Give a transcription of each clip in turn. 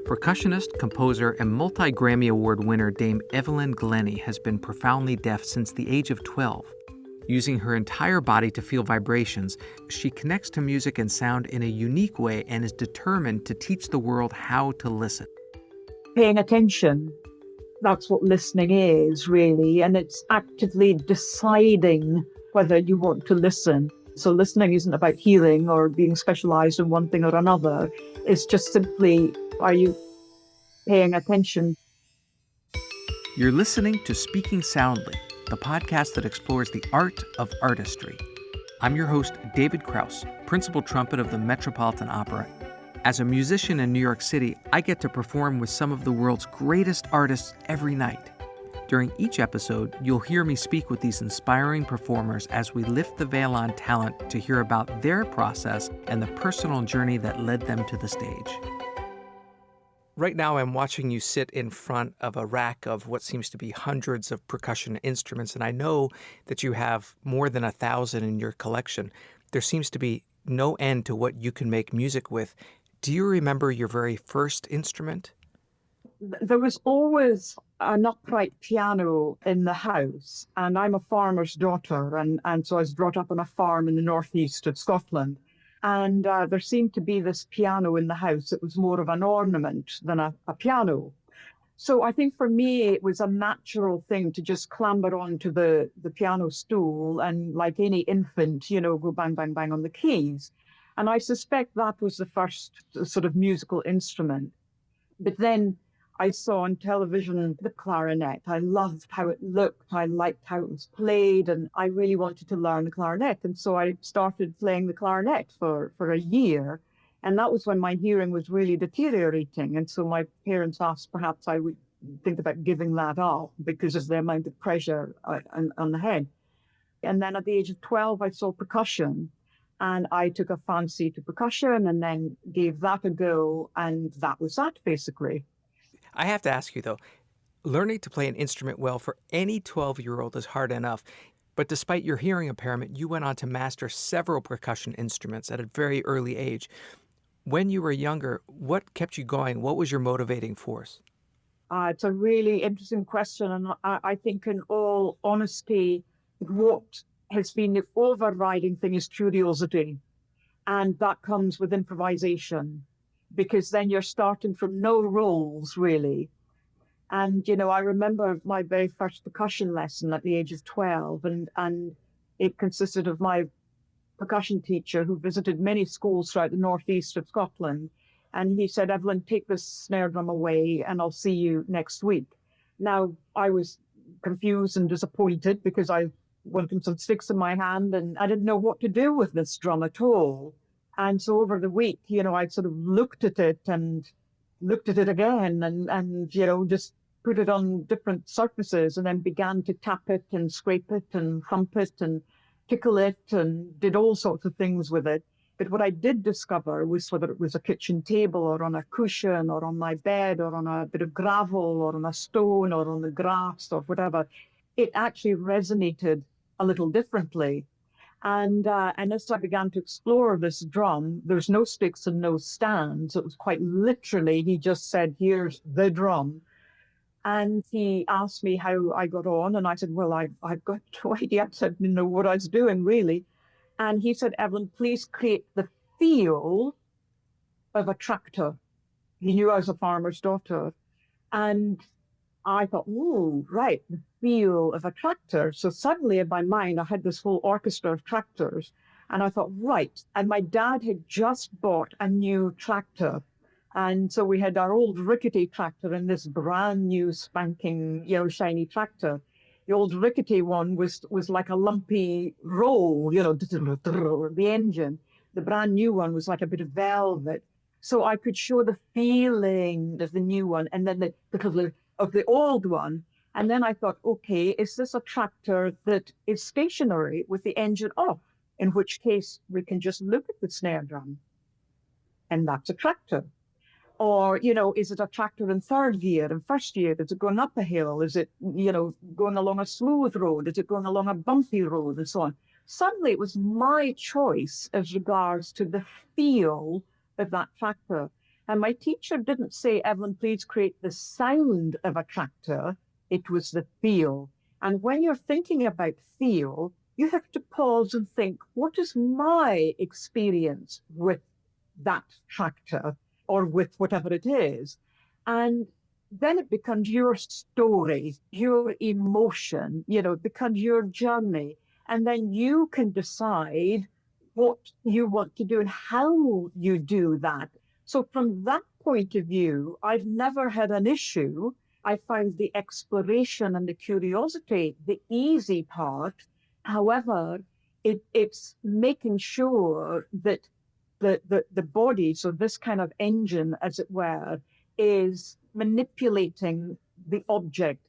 Percussionist, composer, and multi-Grammy Award winner Dame Evelyn Glennie has been profoundly deaf since the age of 12. Using her entire body to feel vibrations, she connects to music and sound in a unique way and is determined to teach the world how to listen. Paying attention, that's what listening is, really, and it's actively deciding whether you want to listen. So listening isn't about hearing or being specialized in one thing or another. It's just simply, are you paying attention? You're listening to Speaking Soundly, the podcast that explores the art of artistry. I'm your host, David Krauss, principal trumpet of the Metropolitan Opera. As a musician in New York City, I get to perform with some of the world's greatest artists every night. During each episode, you'll hear me speak with these inspiring performers as we lift the veil on talent to hear about their process and the personal journey that led them to the stage. Right now, I'm watching you sit in front of a rack of what seems to be hundreds of percussion instruments, and I know that you have more than 1,000 in your collection. There seems to be no end to what you can make music with. Do you remember your very first instrument? There was always an upright piano in the house, and I'm a farmer's daughter, and so I was brought up on a farm in the northeast of Scotland. And there seemed to be this piano in the house. It was more of an ornament than a piano. So I think for me, it was a natural thing to just clamber onto the piano stool and, like any infant, go bang, bang, bang on the keys. And I suspect that was the first sort of musical instrument. But then I saw on television the clarinet. I loved how it looked. I liked how it was played, and I really wanted to learn the clarinet. And so I started playing the clarinet for a year. And that was when my hearing was really deteriorating. And so my parents asked perhaps I would think about giving that up because of the amount of pressure on the head. And then at the age of 12, I saw percussion. And I took a fancy to percussion and then gave that a go. And that was that, basically. I have to ask you, though, learning to play an instrument well for any 12-year-old is hard enough. But despite your hearing impairment, you went on to master several percussion instruments at a very early age. When you were younger, what kept you going? What was your motivating force? It's a really interesting question. And I think, in all honesty, what has been the overriding thing is curiosity. And that comes with improvisation, because then you're starting from no roles, really. And, I remember my very first percussion lesson at the age of 12, and it consisted of my percussion teacher who visited many schools throughout the northeast of Scotland. And he said, "Evelyn, take this snare drum away and I'll see you next week." Now, I was confused and disappointed because I wanted some sticks in my hand and I didn't know what to do with this drum at all. And so over the week, I sort of looked at it and looked at it again and just put it on different surfaces and then began to tap it and scrape it and thump it and tickle it and did all sorts of things with it. But what I did discover was whether it was a kitchen table or on a cushion or on my bed or on a bit of gravel or on a stone or on the grass or whatever, it actually resonated a little differently. And as I began to explore this drum, there's no sticks and no stands. It was quite literally, he just said, "Here's the drum." And he asked me how I got on. And I said, "Well, I've got no idea. I didn't know what I was doing, really." And he said, "Evelyn, please create the feel of a tractor." He knew I was a farmer's daughter. And I thought, "Oh, right, the feel of a tractor." So suddenly in my mind, I had this whole orchestra of tractors. And I thought, right. And my dad had just bought a new tractor. And so we had our old rickety tractor and this brand new spanking, shiny tractor. The old rickety one was like a lumpy roll, the engine. The brand new one was like a bit of velvet. So I could show the feeling of the new one and then of the old one. And then I thought, okay, is this a tractor that is stationary with the engine off? In which case we can just look at the snare drum and that's a tractor. Or, is it a tractor in third gear, in first gear? Is it going up a hill? Is it, going along a smooth road? Is it going along a bumpy road and so on? Suddenly it was my choice as regards to the feel of that tractor. And my teacher didn't say, Evelyn, please create the sound of a tractor. It was the feel. And when you're thinking about feel, you have to pause and think, what is my experience with that tractor or with whatever it is? And then it becomes your story, your emotion, it becomes your journey. And then you can decide what you want to do and how you do that. So from that point of view, I've never had an issue. I find the exploration and the curiosity the easy part. However, it's making sure that the body, so this kind of engine, as it were, is manipulating the object,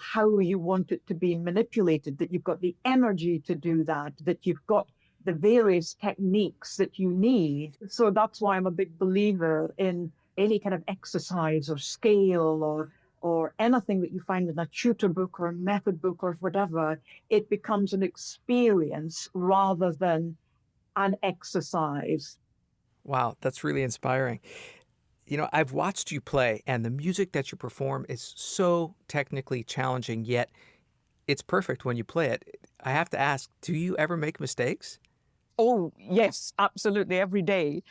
how you want it to be manipulated, that you've got the energy to do that, that you've got the various techniques that you need. So that's why I'm a big believer in any kind of exercise or scale or anything that you find in a tutor book or a method book or whatever. It becomes an experience rather than an exercise. Wow, that's really inspiring. I've watched you play, and the music that you perform is so technically challenging, yet it's perfect when you play it. I have to ask, do you ever make mistakes? Oh, yes, absolutely, every day.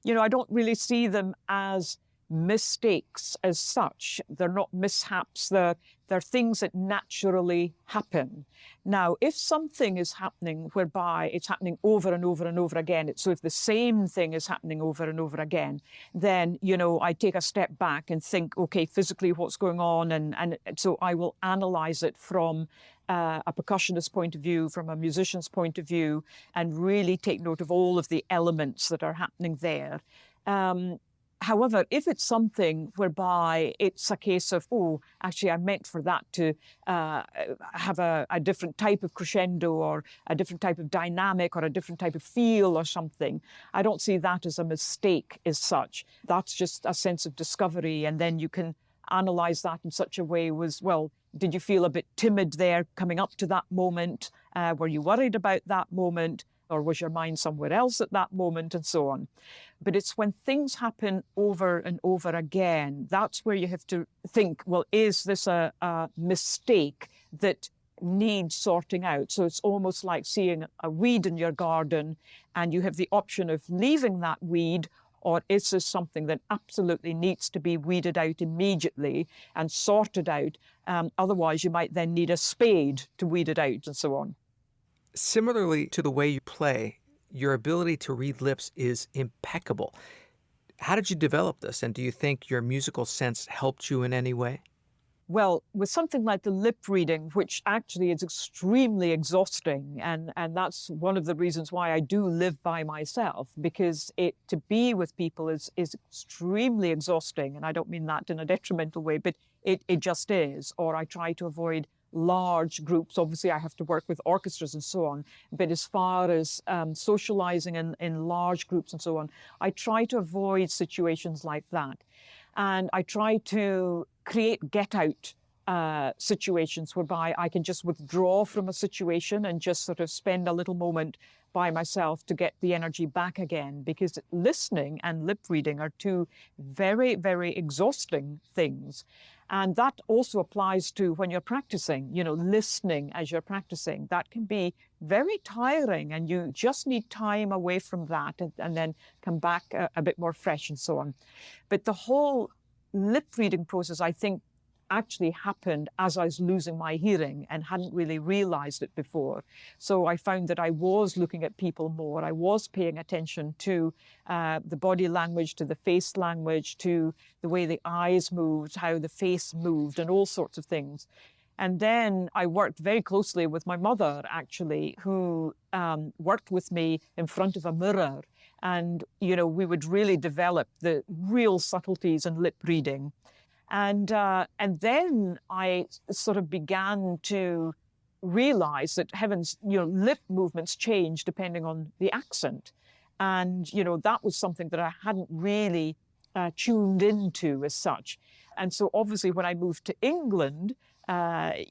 I don't really see them as mistakes as such. They're not mishaps. They're things that naturally happen. Now, if something is happening whereby it's happening over and over and over again, so if the same thing is happening over and over again, then, I take a step back and think, okay, physically what's going on? And so I will analyze it from a percussionist point of view, from a musician's point of view, and really take note of all of the elements that are happening there. However, if it's something whereby it's a case of, oh, actually, I meant for that to have a different type of crescendo or a different type of dynamic or a different type of feel or something, I don't see that as a mistake as such. That's just a sense of discovery. And then you can analyze that in such a way was, well, did you feel a bit timid there coming up to that moment? Were you worried about that moment? Or was your mind somewhere else at that moment, and so on. But it's when things happen over and over again, that's where you have to think, well, is this a mistake that needs sorting out? So it's almost like seeing a weed in your garden and you have the option of leaving that weed, or is this something that absolutely needs to be weeded out immediately and sorted out? Otherwise, you might then need a spade to weed it out, and so on. Similarly to the way you play, your ability to read lips is impeccable. How did you develop this, and do you think your musical sense helped you in any way? Well, with something like the lip reading, which actually is extremely exhausting, and that's one of the reasons why I do live by myself, because to be with people is extremely exhausting, and I don't mean that in a detrimental way, but it just is. Or I try to avoid large groups. Obviously, I have to work with orchestras and so on. But as far as socializing in large groups and so on, I try to avoid situations like that. And I try to create get-out situations whereby I can just withdraw from a situation and just sort of spend a little moment by myself to get the energy back again, because listening and lip reading are two very, very exhausting things. And that also applies to when you're practicing, listening as you're practicing. That can be very tiring, and you just need time away from that and then come back a bit more fresh and so on. But the whole lip reading process, I think, actually happened as I was losing my hearing and hadn't really realized it before. So I found that I was looking at people more. I was paying attention to the body language, to the face language, to the way the eyes moved, how the face moved, and all sorts of things. And then I worked very closely with my mother, actually, who worked with me in front of a mirror. And, we would really develop the real subtleties in lip reading. And then I sort of began to realize that, heavens, lip movements change depending on the accent. And, that was something that I hadn't really tuned into as such. And so obviously when I moved to England, I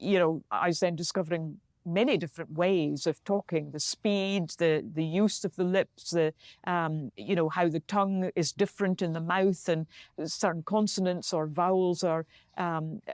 was then discovering many different ways of talking, the speed, the use of the lips, the how the tongue is different in the mouth, and certain consonants or vowels are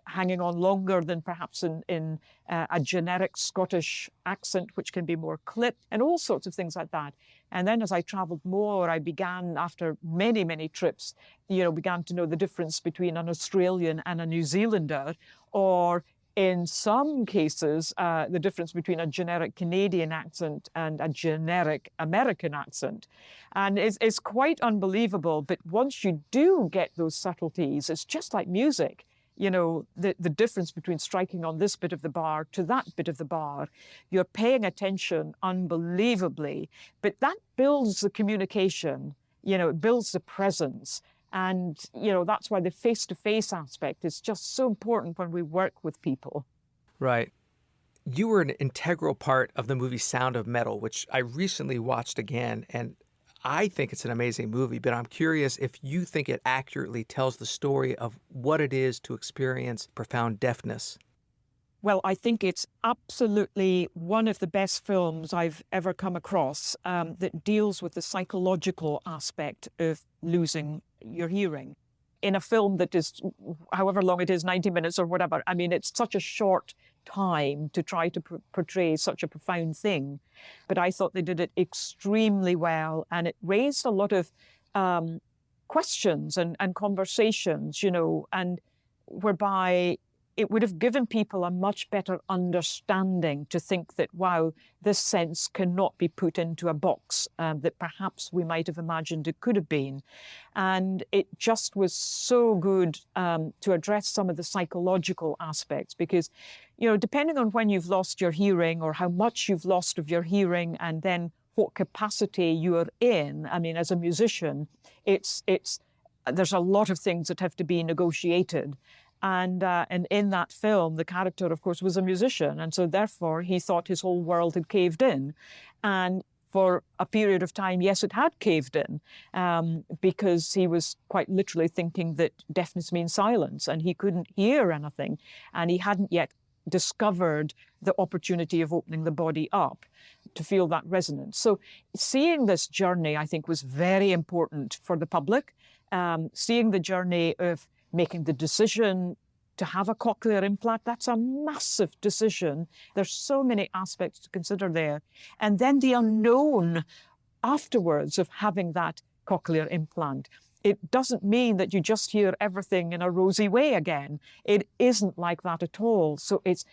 hanging on longer than perhaps in a generic Scottish accent, which can be more clipped, and all sorts of things like that. And then as I traveled more, I began, after many, many trips, began to know the difference between an Australian and a New Zealander, or in some cases, the difference between a generic Canadian accent and a generic American accent. And it's quite unbelievable. But once you do get those subtleties, it's just like music. The difference between striking on this bit of the bar to that bit of the bar, you're paying attention unbelievably, but that builds the communication, it builds the presence. And, that's why the face-to-face aspect is just so important when we work with people. Right. You were an integral part of the movie Sound of Metal, which I recently watched again, and I think it's an amazing movie, but I'm curious if you think it accurately tells the story of what it is to experience profound deafness. Well, I think it's absolutely one of the best films I've ever come across that deals with the psychological aspect of losing your hearing. In a film that is, however long it is, 90 minutes or whatever, I mean, it's such a short time to try to portray such a profound thing. But I thought they did it extremely well, and it raised a lot of questions and conversations, and whereby it would have given people a much better understanding to think that, wow, this sense cannot be put into a box that perhaps we might have imagined it could have been. And it just was so good to address some of the psychological aspects, because, depending on when you've lost your hearing or how much you've lost of your hearing, and then what capacity you are in, I mean, as a musician, there's a lot of things that have to be negotiated. And in that film, the character, of course, was a musician. And so therefore, he thought his whole world had caved in. And for a period of time, yes, it had caved in, because he was quite literally thinking that deafness means silence, and he couldn't hear anything. And he hadn't yet discovered the opportunity of opening the body up to feel that resonance. So seeing this journey, I think, was very important for the public. Seeing the journey of making the decision to have a cochlear implant, that's a massive decision. There's so many aspects to consider there. And then the unknown afterwards of having that cochlear implant. It doesn't mean that you just hear everything in a rosy way again. It isn't like that at all. So it's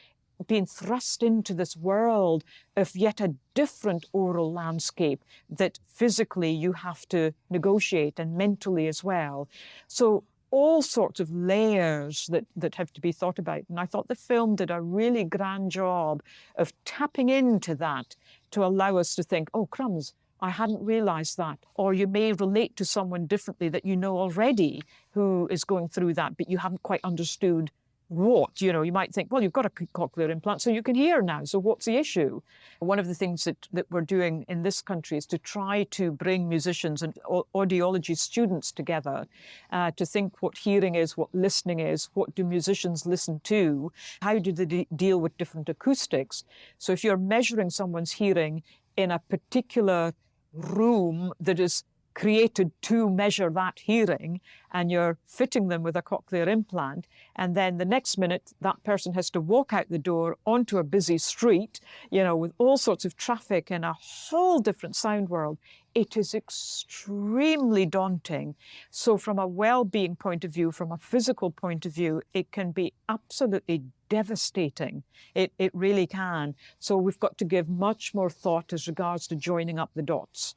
being thrust into this world of yet a different oral landscape that physically you have to negotiate, and mentally as well. So all sorts of layers that have to be thought about. And I thought the film did a really grand job of tapping into that to allow us to think, oh, crumbs, I hadn't realized that. Or you may relate to someone differently that you know already who is going through that, but you haven't quite understood what. You might think, well, you've got a cochlear implant, so you can hear now. So what's the issue? One of the things that we're doing in this country is to try to bring musicians and audiology students together to think what hearing is, what listening is, what do musicians listen to, how do they deal with different acoustics. So if you're measuring someone's hearing in a particular room that is created to measure that hearing, and you're fitting them with a cochlear implant, and then the next minute that person has to walk out the door onto a busy street, with all sorts of traffic and a whole different sound world, it is extremely daunting. So from a well-being point of view, from a physical point of view, it can be absolutely devastating. It really can. So we've got to give much more thought as regards to joining up the dots.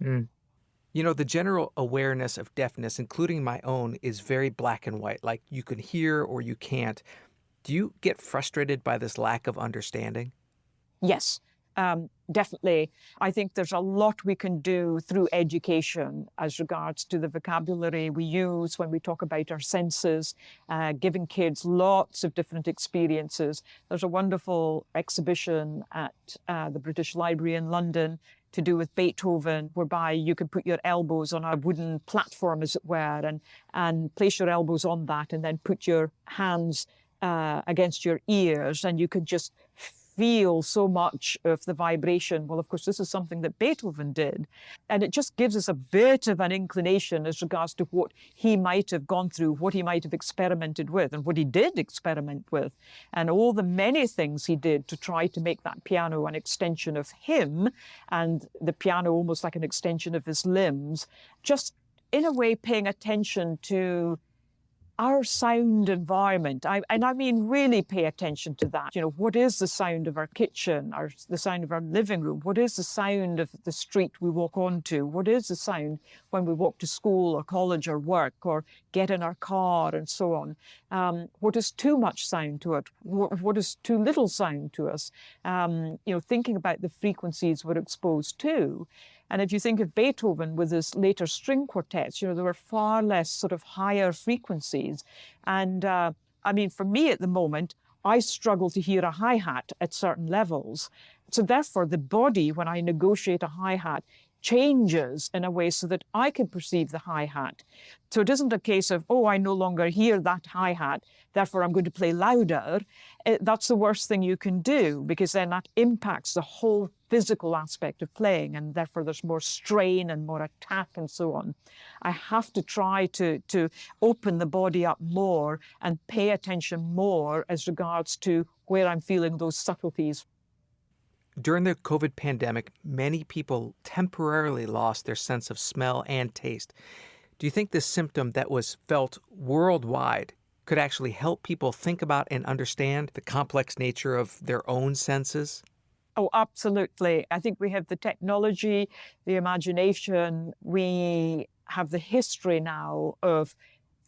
Mm. The general awareness of deafness, including my own, is very black and white. Like, you can hear or you can't. Do you get frustrated by this lack of understanding? Yes, definitely. I think there's a lot we can do through education as regards to the vocabulary we use when we talk about our senses, giving kids lots of different experiences. There's a wonderful exhibition at the British Library in London to do with Beethoven, whereby you can put your elbows on a wooden platform, as it were, and place your elbows on that, and then put your hands against your ears, and you could just feel so much of the vibration. Well, of course, this is something that Beethoven did. And it just gives us a bit of an inclination as regards to what he might have gone through, what he might have experimented with, and what he did experiment with, and all the many things he did to try to make that piano an extension of him, and the piano almost like an extension of his limbs, just in a way paying attention to our sound environment. And I mean really pay attention to that. You know, what is the sound of our kitchen, or the sound of our living room? What is the sound of the street we walk onto? What is the sound when we walk to school or college or work or get in our car and so on? What is too much sound to it? What is too little sound to us? You know, thinking about the frequencies we're exposed to. And if you think of Beethoven with his later string quartets, you know, there were far less sort of higher frequencies. And I mean, for me at the moment, I struggle to hear a hi-hat at certain levels. So therefore, the body, when I negotiate a hi-hat, changes in a way so that I can perceive the hi-hat. So it isn't a case of, oh, I no longer hear that hi-hat, therefore I'm going to play louder. That's the worst thing you can do, because then that impacts the whole physical aspect of playing, and therefore there's more strain and more attack and so on. I have to try to open the body up more and pay attention more as regards to where I'm feeling those subtleties. During the COVID pandemic, many people temporarily lost their sense of smell and taste. Do you think this symptom that was felt worldwide could actually help people think about and understand the complex nature of their own senses? Oh, absolutely. I think we have the technology, the imagination. We have the history now of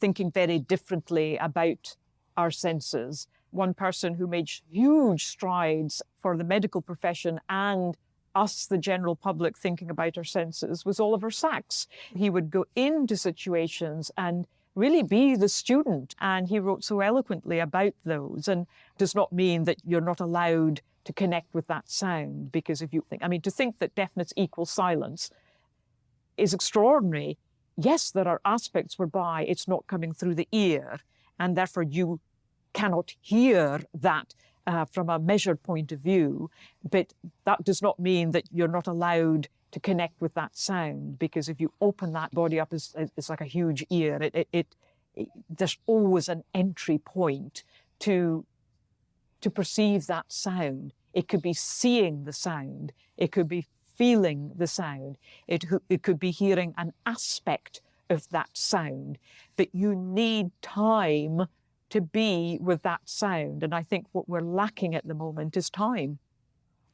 thinking very differently about our senses. One person who made huge strides for the medical profession and us, the general public, thinking about our senses was Oliver Sacks. He would go into situations and really be the student, and he wrote so eloquently about those. And does not mean that you're not allowed to connect with that sound, because if you think, I mean, to think that deafness equals silence is extraordinary. Yes, there are aspects whereby it's not coming through the ear, and therefore you cannot hear that from a measured point of view, but that does not mean that you're not allowed to connect with that sound, because if you open that body up, it's like a huge ear. There's always an entry point to perceive that sound. It could be seeing the sound. It could be feeling the sound. It could be hearing an aspect of that sound. But you need time to be with that sound. And I think what we're lacking at the moment is time.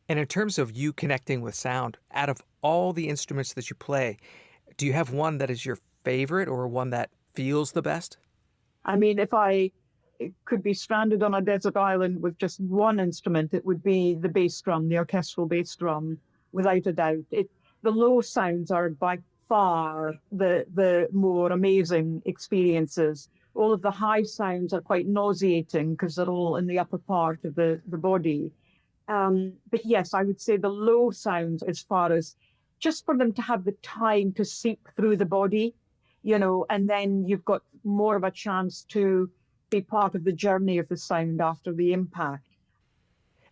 And in terms of you connecting with sound, out of all the instruments that you play, do you have one that is your favorite or one that feels the best? I mean, if I could be stranded on a desert island with just one instrument, it would be the bass drum, the orchestral bass drum, without a doubt. The low sounds are by far the more amazing experiences. All of the high sounds are quite nauseating because they're all in the upper part of the body. But yes, I would say the low sounds, as far as just for them to have the time to seep through the body, you know, and then you've got more of a chance to be part of the journey of the sound after the impact.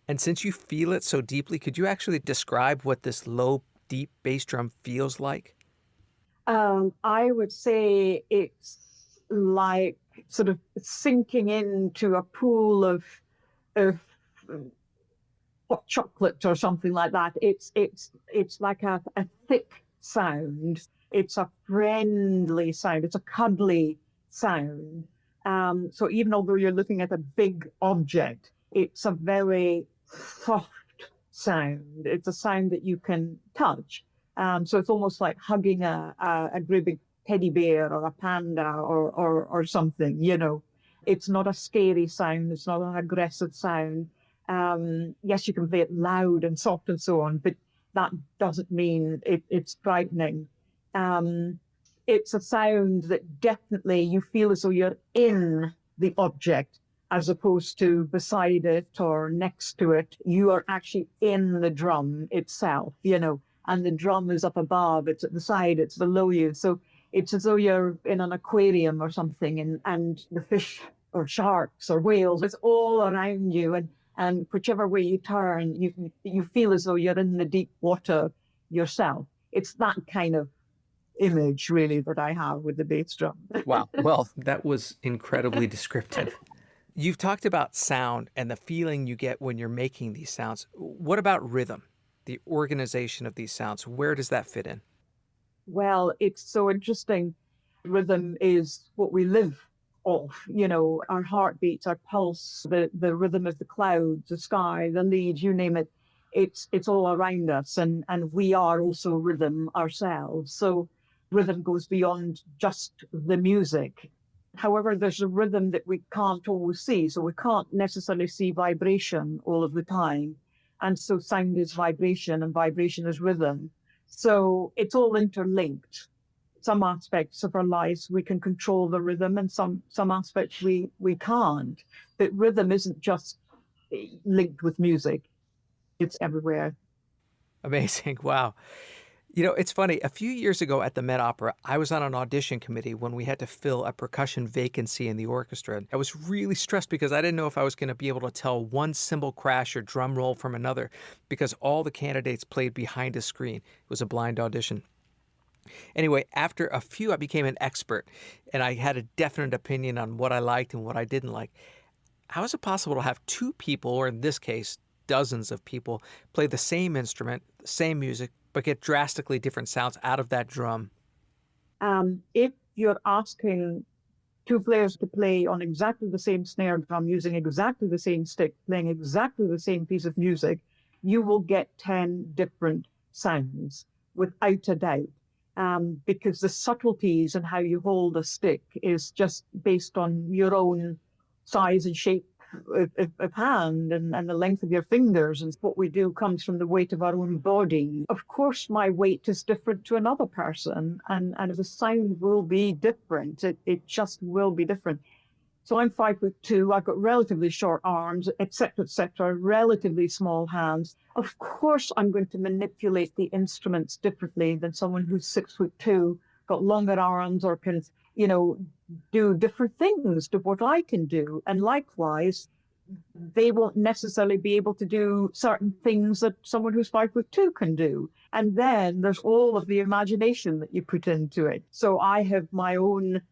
And since you feel it so deeply, could you actually describe what this low, deep bass drum feels like? I would say it's like sort of sinking into a pool of hot chocolate or something like that. It's like a thick sound. It's a friendly sound. It's a cuddly sound. So even although you're looking at a big object, it's a very soft sound. It's a sound that you can touch. So it's almost like hugging a great big teddy bear or a panda or something, you know. It's not a scary sound. It's not an aggressive sound. Yes, you can play it loud and soft and so on, but that doesn't mean it's frightening. It's a sound that definitely you feel as though you're in the object as opposed to beside it or next to it. You are actually in the drum itself, you know, and the drum is up above, it's at the side, it's below you. So it's as though you're in an aquarium or something, and the fish or sharks or whales, it's all around you. And And whichever way you turn, you feel as though you're in the deep water yourself. It's that kind of image, really, that I have with the bass drum. Wow. Well, that was incredibly descriptive. You've talked about sound and the feeling you get when you're making these sounds. What about rhythm, the organization of these sounds? Where does that fit in? Well, it's so interesting. Rhythm is what we live off, our heartbeats, our pulse, the rhythm of the clouds, the sky, the leaves, you name it. It's all around us, and we are also rhythm ourselves. So rhythm goes beyond just the music. However, there's a rhythm that we can't always see. So we can't necessarily see vibration all of the time. And so sound is vibration and vibration is rhythm. So it's all interlinked. Some aspects of our lives, we can control the rhythm, and some aspects we can't. But rhythm isn't just linked with music. It's everywhere. Amazing. Wow. It's funny. A few years ago at the Met Opera, I was on an audition committee when we had to fill a percussion vacancy in the orchestra. I was really stressed because I didn't know if I was going to be able to tell one cymbal crash or drum roll from another because all the candidates played behind a screen. It was a blind audition. Anyway, after a few, I became an expert, and I had a definite opinion on what I liked and what I didn't like. How is it possible to have two people, or in this case, dozens of people, play the same instrument, the same music, but get drastically different sounds out of that drum? If you're asking two players to play on exactly the same snare drum, using exactly the same stick, playing exactly the same piece of music, you will get 10 different sounds, without a doubt. Because the subtleties and how you hold a stick is just based on your own size and shape of hand and the length of your fingers. And what we do comes from the weight of our own body. Of course, my weight is different to another person, and the sound will be different. It just will be different. So I'm 5'2". I've got relatively short arms, et cetera, relatively small hands. Of course, I'm going to manipulate the instruments differently than someone who's 6'2", got longer arms, or can, do different things to what I can do. And likewise, they won't necessarily be able to do certain things that someone who's 5'2" can do. And then there's all of the imagination that you put into it. So I have my own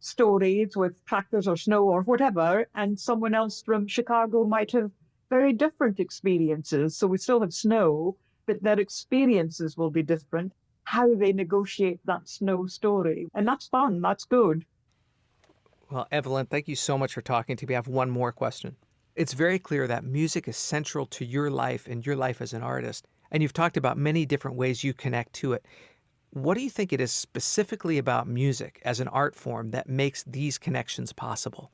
stories with tractors or snow or whatever, and someone else from Chicago might have very different experiences. So we still have snow, but their experiences will be different, how they negotiate that snow story. And that's fun, that's good. Well, Evelyn, thank you so much for talking to me. I have one more question. It's very clear that music is central to your life and your life as an artist, and you've talked about many different ways you connect to it. What do you think it is specifically about music as an art form that makes these connections possible?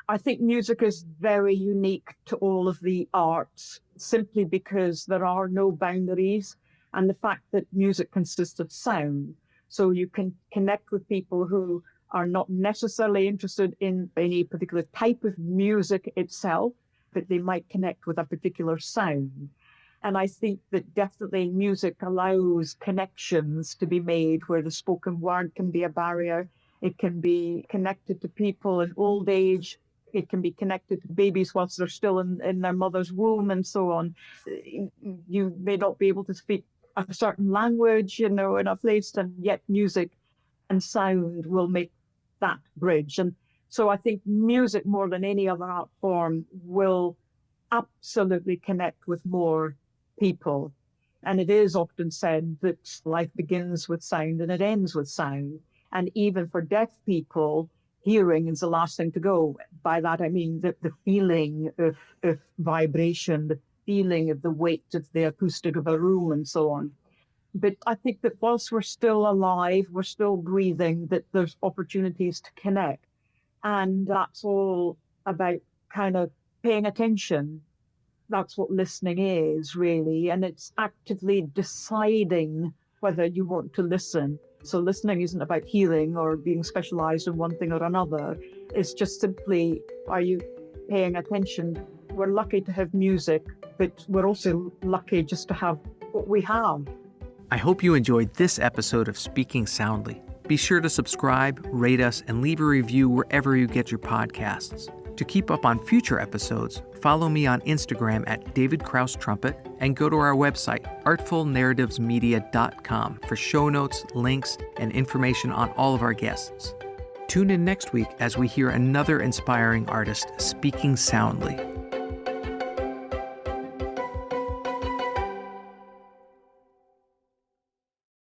I think music is very unique to all of the arts, simply because there are no boundaries, and the fact that music consists of sound. So you can connect with people who are not necessarily interested in any particular type of music itself, but they might connect with a particular sound. And I think that definitely music allows connections to be made where the spoken word can be a barrier. It can be connected to people in old age. It can be connected to babies whilst they're still in their mother's womb and so on. You may not be able to speak a certain language, in a place, and yet music and sound will make that bridge. And so I think music, more than any other art form, will absolutely connect with more people. And it is often said that life begins with sound and it ends with sound. And even for deaf people, hearing is the last thing to go. By that, I mean the feeling of vibration, the feeling of the weight of the acoustic of a room and so on. But I think that whilst we're still alive, we're still breathing, that there's opportunities to connect. And that's all about kind of paying attention. That's what listening is, really. And it's actively deciding whether you want to listen. So listening isn't about hearing or being specialized in one thing or another. It's just simply, are you paying attention? We're lucky to have music, but we're also lucky just to have what we have. I hope you enjoyed this episode of Speaking Soundly. Be sure to subscribe, rate us, and leave a review wherever you get your podcasts. To keep up on future episodes, follow me on Instagram at David Krauss Trumpet and go to our website, artfulnarrativesmedia.com, for show notes, links, and information on all of our guests. Tune in next week as we hear another inspiring artist speaking soundly.